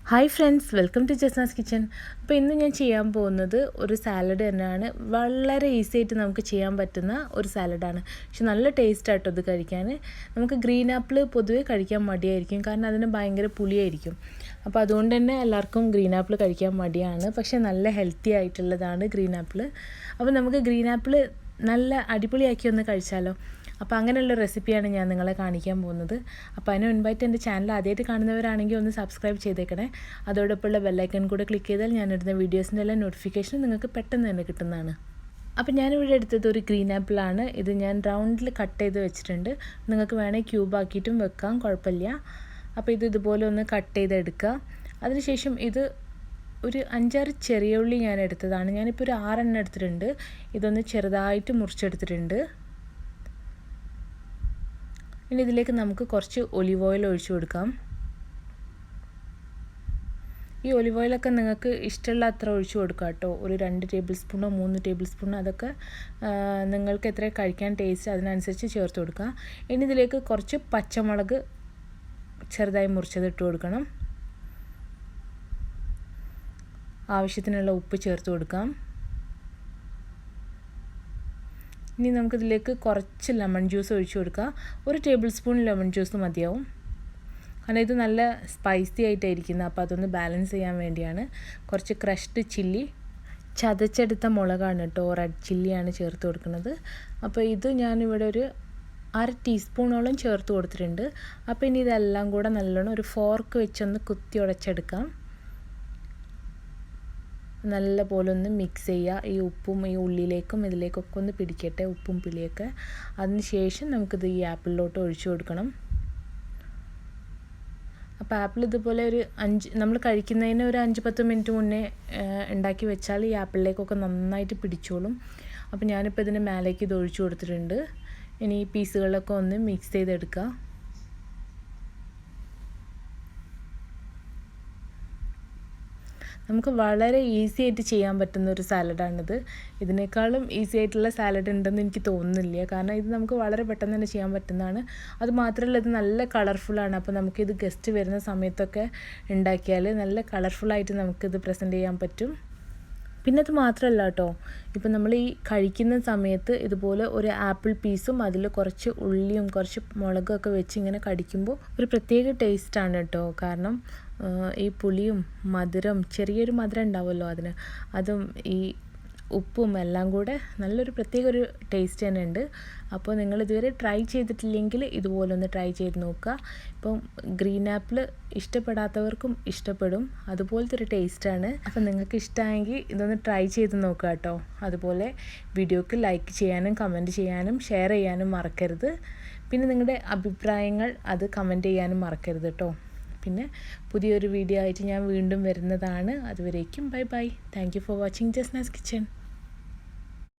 Hi friends, welcome to Jasna's kitchen. അപ്പോൾ ഇന്ന് ഞാൻ ചെയ്യാൻ പോകുന്നത് ഒരു സാലഡ് തന്നെയാണ്. വളരെ ഈസി ആയിട്ട് നമുക്ക് ചെയ്യാൻ പറ്റുന്ന ഒരു സാലഡാണ്. പക്ഷെ നല്ല ടേസ്റ്റ് ആട്ടോ ഇത് കഴിക്കാൻ. നമുക്ക് ഗ്രീൻ ആപ്പിൾ പൊതുവേ കഴിക്കാൻ മടിയായിരിക്കും, കാരണം അതിന് ഭയങ്കര പുളിയായിരിക്കും. അപ്പോൾ അതുകൊണ്ട് തന്നെ എല്ലാവർക്കും ഗ്രീൻ ആപ്പിൾ കഴിക്കാൻ മടിയാണ്. പക്ഷേ നല്ല ഹെൽത്തി ആയിട്ടുള്ളതാണ് ഗ്രീൻ ആപ്പിൾ. അപ്പോൾ നമുക്ക് ഗ്രീൻ ആപ്പിൾ നല്ല അടിപൊളിയാക്കി ഒന്ന് കഴിച്ചാലോ. അപ്പോൾ അങ്ങനെയുള്ള റെസിപ്പിയാണ് ഞാൻ നിങ്ങളെ കാണിക്കാൻ പോകുന്നത്. അപ്പോൾ അതിന് മുൻപായിട്ട് എൻ്റെ ചാനൽ ആദ്യമായിട്ട് കാണുന്നവരാണെങ്കിൽ ഒന്ന് സബ്സ്ക്രൈബ് ചെയ്തേക്കണേ. അതോടൊപ്പമുള്ള ബെല്ലൈക്കൺ കൂടെ ക്ലിക്ക് ചെയ്താൽ ഞാനിടുന്ന വീഡിയോസിൻ്റെ എല്ലാം നോട്ടിഫിക്കേഷൻ നിങ്ങൾക്ക് പെട്ടെന്ന് തന്നെ കിട്ടുന്നതാണ്. അപ്പോൾ ഞാനിവിടെ എടുത്തത് ഒരു ഗ്രീൻ ആപ്പിളാണ്. ഇത് ഞാൻ റൗണ്ടിൽ കട്ട് ചെയ്ത് വെച്ചിട്ടുണ്ട്. നിങ്ങൾക്ക് വേണമെങ്കിൽ ക്യൂബാക്കിയിട്ടും വെക്കാം, കുഴപ്പമില്ല. അപ്പോൾ ഇത് ഇതുപോലെ ഒന്ന് കട്ട് ചെയ്തെടുക്കുക. അതിനുശേഷം ഇത് ഒരു 5-6 ചെറിയ ഉള്ളി ഞാൻ എടുത്തതാണ്. ഞാനിപ്പോൾ ഒരു 6 എണ്ണം എടുത്തിട്ടുണ്ട്. ഇതൊന്ന് ചെറുതായിട്ട് മുറിച്ചെടുത്തിട്ടുണ്ട്. ഇനി ഇതിലേക്ക് നമുക്ക് കുറച്ച് ഒലിവ് ഓയിൽ ഒഴിച്ചു കൊടുക്കാം. ഈ ഒലിവ് ഓയിലൊക്കെ നിങ്ങൾക്ക് ഇഷ്ടമുള്ള അത്ര ഒഴിച്ചു കൊടുക്കാം കേട്ടോ. ഒരു 2 ടേബിൾ സ്പൂണോ 3 ടേബിൾ സ്പൂണോ അതൊക്കെ നിങ്ങൾക്ക് എത്ര കഴിക്കാൻ ടേസ്റ്റ് അതിനനുസരിച്ച് ചേർത്ത് കൊടുക്കുക. ഇനി ഇതിലേക്ക് കുറച്ച് പച്ചമുളക് ചെറുതായി മുറിച്ചത് ഇട്ട് കൊടുക്കണം. ആവശ്യത്തിനുള്ള ഉപ്പ് ചേർത്ത് കൊടുക്കാം. ഇനി നമുക്കിതിലേക്ക് കുറച്ച് ലെമൺ ജ്യൂസ് ഒഴിച്ചു കൊടുക്കുക. 1 ടേബിൾ സ്പൂൺ ലെമൺ ജ്യൂസ് മതിയാവും, കാരണം ഇത് നല്ല സ്പൈസി ആയിട്ടായിരിക്കുന്നത്. അപ്പോൾ അതൊന്ന് ബാലൻസ് ചെയ്യാൻ വേണ്ടിയാണ്. കുറച്ച് ക്രഷ്ഡ് ചില്ലി, ചതച്ചെടുത്ത മുളകാണ് കേട്ടോ, റെഡ് ചില്ലിയാണ് ചേർത്ത് കൊടുക്കുന്നത്. അപ്പോൾ ഇത് ഞാനിവിടെ ഒരു 1/2 ടീസ്പൂണോളം ചേർത്ത് കൊടുത്തിട്ടുണ്ട്. അപ്പോൾ ഇനി ഇതെല്ലാം കൂടെ നല്ലോണം ഒരു ഫോർക്ക് വെച്ചൊന്ന് കുത്തി ഉടച്ചെടുക്കാം. നല്ല പോലെ ഒന്ന് മിക്സ് ചെയ്യുക. ഈ ഉപ്പും ഈ ഉള്ളിലേക്കും ഇതിലേക്കൊക്കെ ഒന്ന് പിടിക്കട്ടെ, ഉപ്പും പുളിയൊക്കെ. അതിന് ശേഷം നമുക്കിത് ഈ ആപ്പിളിലോട്ട് ഒഴിച്ചു കൊടുക്കണം. അപ്പോൾ ആപ്പിൾ ഇതുപോലെ ഒരു നമ്മൾ കഴിക്കുന്നതിന് ഒരു 5-10 മിനിറ്റ് മുന്നേ ഉണ്ടാക്കി വെച്ചാൽ ഈ ആപ്പിളിലേക്കൊക്കെ നന്നായിട്ട് പിടിച്ചോളും. അപ്പോൾ ഞാനിപ്പോൾ ഇതിന് മേലേക്ക് ഇത് ഒഴിച്ചു കൊടുത്തിട്ടുണ്ട്. ഇനി ഈ പീസുകളൊക്കെ ഒന്ന് മിക്സ് ചെയ്തെടുക്കുക. നമുക്ക് വളരെ ഈസി ആയിട്ട് ചെയ്യാൻ പറ്റുന്ന ഒരു സാലഡാണിത്. ഇതിനേക്കാളും ഈസി ആയിട്ടുള്ള സാലഡ് ഉണ്ടെന്ന് എനിക്ക് തോന്നുന്നില്ല, കാരണം ഇത് നമുക്ക് വളരെ പെട്ടെന്ന് തന്നെ ചെയ്യാൻ പറ്റുന്നതാണ്. അത് മാത്രമല്ല ഇത് നല്ല കളർഫുള്ളാണ്. അപ്പോൾ നമുക്കിത് ഗസ്റ്റ് വരുന്ന സമയത്തൊക്കെ ഉണ്ടാക്കിയാൽ നല്ല കളർഫുള്ളായിട്ട് നമുക്കിത് പ്രസൻറ്റ് ചെയ്യാൻ പറ്റും. പിന്നെ അത് മാത്രമല്ല കേട്ടോ, ഇപ്പം നമ്മൾ ഈ കഴിക്കുന്ന സമയത്ത് ഇതുപോലെ ഒരു ആപ്പിൾ പീസും അതിൽ കുറച്ച് ഉള്ളിയും കുറച്ച് മുളകൊക്കെ വെച്ച് ഇങ്ങനെ കടിക്കുമ്പോൾ ഒരു പ്രത്യേക ടേസ്റ്റാണ് കേട്ടോ. കാരണം ഈ പുളിയും മധുരം, ചെറിയൊരു മധുരം ഉണ്ടാവുമല്ലോ അതിന്, അതും ഈ ഉപ്പും എല്ലാം കൂടെ നല്ലൊരു പ്രത്യേക ഒരു ടേസ്റ്റ് തന്നെ ഉണ്ട്. അപ്പോൾ നിങ്ങൾ ഇതുവരെ ട്രൈ ചെയ്തിട്ടില്ലെങ്കിൽ ഇതുപോലെ ഒന്ന് ട്രൈ ചെയ്ത് നോക്കുക. ഇപ്പം ഗ്രീൻ ആപ്പിൾ ഇഷ്ടപ്പെടാത്തവർക്കും ഇഷ്ടപ്പെടും, അതുപോലത്തെ ഒരു ടേസ്റ്റാണ്. അപ്പോൾ നിങ്ങൾക്ക് ഇഷ്ടമായെങ്കിൽ ഇതൊന്ന് ട്രൈ ചെയ്ത് നോക്കുക കേട്ടോ. അതുപോലെ വീഡിയോക്ക് ലൈക്ക് ചെയ്യാനും കമൻറ്റ് ചെയ്യാനും ഷെയർ ചെയ്യാനും മറക്കരുത്. പിന്നെ നിങ്ങളുടെ അഭിപ്രായങ്ങൾ അത് കമൻറ്റ് ചെയ്യാനും മറക്കരുത് കേട്ടോ. പിന്നെ പുതിയൊരു വീഡിയോ ആയിട്ട് ഞാൻ വീണ്ടും വരുന്നതാണ്. അതുവരേക്കും bye bye. Thank you for watching Jasna's kitchen.